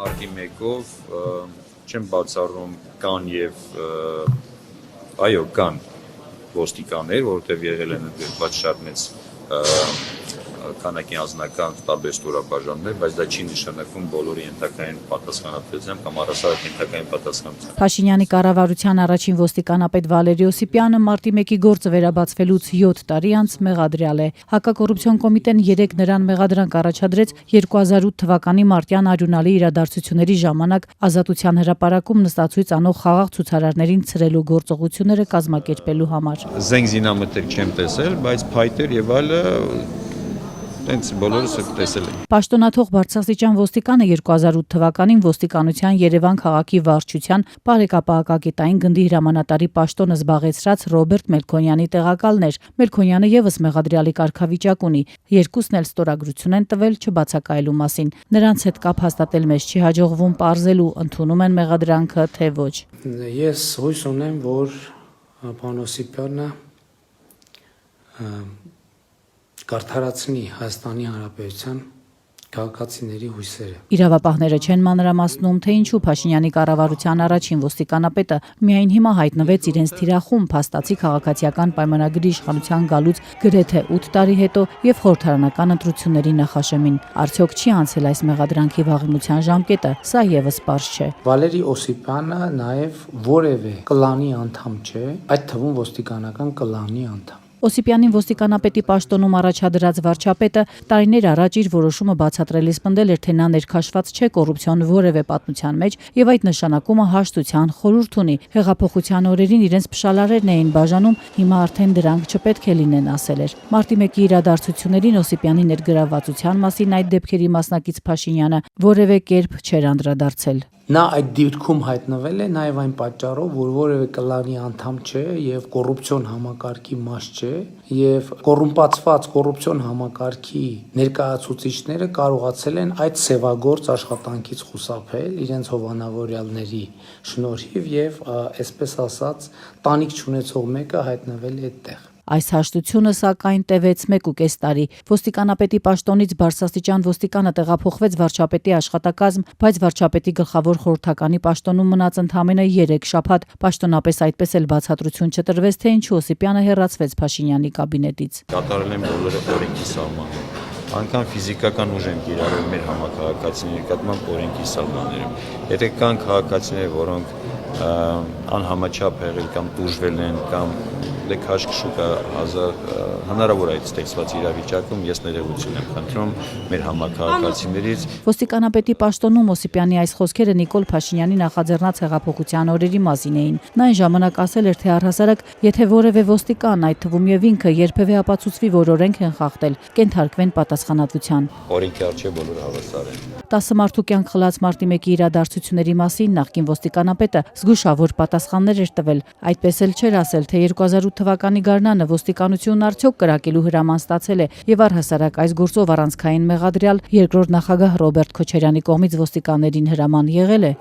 Մարտի 1-ով չեմ բացառում կան եւ այո կան ոստիկաններ, որովհետեւ եղել են ընդգրկված շատ մեծ քանակի անձնական տարբեր ստորաբաժանումներ, բայց դա չի նշանակում բոլորի ենթակային պատասխանատվության կամ առասարակ ենթակային պատասխանատվության։ Փաշինյանի կառավարության առաջին ոստիկանապետ Վալերի Օսիպյանը մարտի 1-ի գործը վերաբացվելուց 7 տարի անց մեղադրյալ է։ Հակակոռուպցիոն կոմիտեն 3 նրան մեղադրանք առաջադրեց 2008 թվականի մարտյան արյունալի իրադարձությունների ժամանակ Ազատության հրապարակում նստացույց անող խաղաղ ցուցարարներին ցրելու գործողությունները կազմակերպելու համար։ Զենք զինամթերք չեմ տեսել, բայց փայտեր եւ այլը Տենց բոլորս տեսել են։ Պաշտոնաթող բարձրաստիճան ոստիկանը 2008 թվականին ոստիկանության Երևան քաղաքի վարչության բարեկապահակագետային գնդի հրամանատարի պաշտոնը զբաղեցրած Ռոբերտ Մելքոնյանի տեղակալն էր։ Մելքոնյանը եւս մեղադրյալի կարգավիճակ ունի։ Երկուսն էլ ստորագրություն են տվել չբացակայելու մասին։ Նրանց հետ կապ հաստատել մեզ չի հաջողվում պարզելու, ընդունում են մեղադրանքը, թե ոչ։ Ես հույս ունեմ, որ պարոն Օսիպյանը Կարդարացնի Հայաստանի Հանրապետության քաղաքացիների հույսերը։ Իրավապահները չեն մանրամասնում, թե ինչու Փաշինյանի կառավարության առաջին ոստիկանապետը միայն հիմա հայտնվեց իրենց թիրախում փաստացի քաղաքացիական պայմանագրի իշխանության գալուց գրեթե 8 տարի հետո եւ խորհրդարանական ընտրությունների նախաշեմին։ Արդյոք չի անցել այս մեղադրանքի վաղեմության ժամկետը, սա եւս պարզ չէ։ Վալերի Օսիպյանը նաեւ որևէ կլանի անդամ չէ, այդ թվում ոստիկանական կլանի անդամ։ Օսիպյանին ոստիկանապետի պաշտոնում առաջադրած վարչապետը տարիներ առաջ իր որոշումը բացատրելիս պնդել էր, թե նա ներքաշված չէ կոռուպցիոն որևէ պատմության մեջ եւ այդ նշանակումը հաշտության խորհուրդ ունի։ Հեղափոխության օրերին իրենց փշալարերն էին բաժանում, հիմա արդեն դրանք չպետք է լինեն, ասել էր։ Մարտի 1-ի իրադարձություններին Օսիպյանի ներգրավվածության մասին այդ դեպքերի մասնակից Փաշինյանը որևէ կերպ չէր անդրադարձել։ Նա այդ դիրքում հայտնվել է նաև այն պատճառով, որ որևէ կլանի անդամ չէ եւ կոռուպցիոն համակարգի մաս չէ եւ կոռումպացված կոռուպցիոն համակարգի ներկայացուցիչները կարողացել են այդ սևագործ աշխատանքից խուսափել իրենց հովանավորյալների շնորհիվ եւ այսպես ասած տանիք չունեցող մեկը հայտնվել է այդտեղ։ Այս հաշտությունը սակայն տևեց 1.5 տարի։ Ոստիկանապետի պաշտոնից բարձրաստիճան ոստիկանը տեղափոխվեց վարչապետի աշխատակազմ, բայց վարչապետի գլխավոր խորհրդականի պաշտոնում մնաց ընդամենը 3 շաբաթ։ Պաշտոնապես այդպես էլ բացատրություն չտրվեց, թե ինչու Օսիպյանը հեռացվեց Փաշինյանի կաբինետից։ Կատարել են բոլորը օրենքի սահմանները։ Անկամ ֆիզիկական ուժ են կիրառել մեր համակարգացիների նկատմամբ օրենքի սահմաններում։ Եթե կան քաղաքացիներ, որոնք անհամաչափ եղել կամ տուժվել են կամ քաշք շուկա հնարավոր է այդ ստեղծված իրավիճակում ես ներողություն եմ խնդրում մեր համակարգացիներից։ Ոստիկանապետի պաշտոնում Օսիպյանի այս խոսքերը Նիկոլ Փաշինյանի նախաձեռնած հեղափոխության օրերի մասին էին։ Նա այն ժամանակ ասել էր, թե առհասարակ եթե որևէ ոստիկան, այդ թվում եւ ինքը երբևէ ապացուցվի, որ օրենք են խախտել, կենթարկվեն պատասխանատվության։ Օրենքի առջև բոլորը հավասար են։ 10 մարդու կյանք խլած մարտի 1-ի իրադարձությունների մասին նախկին ոստիկանապետը զգուշավոր պատասխաններ էր տվել։ Այդպես էլ չէր ասել, թե 2008 թվականի գարնանը ոստիկանությունն արդյոք կրակելու հրաման ստացել է եւ առհասարակ այս գործով առանցքային մեղադրյալ երկրորդ նախագահ Ռոբերտ Քոչարյանի կողմից ոստիկաններին հրաման եղել է։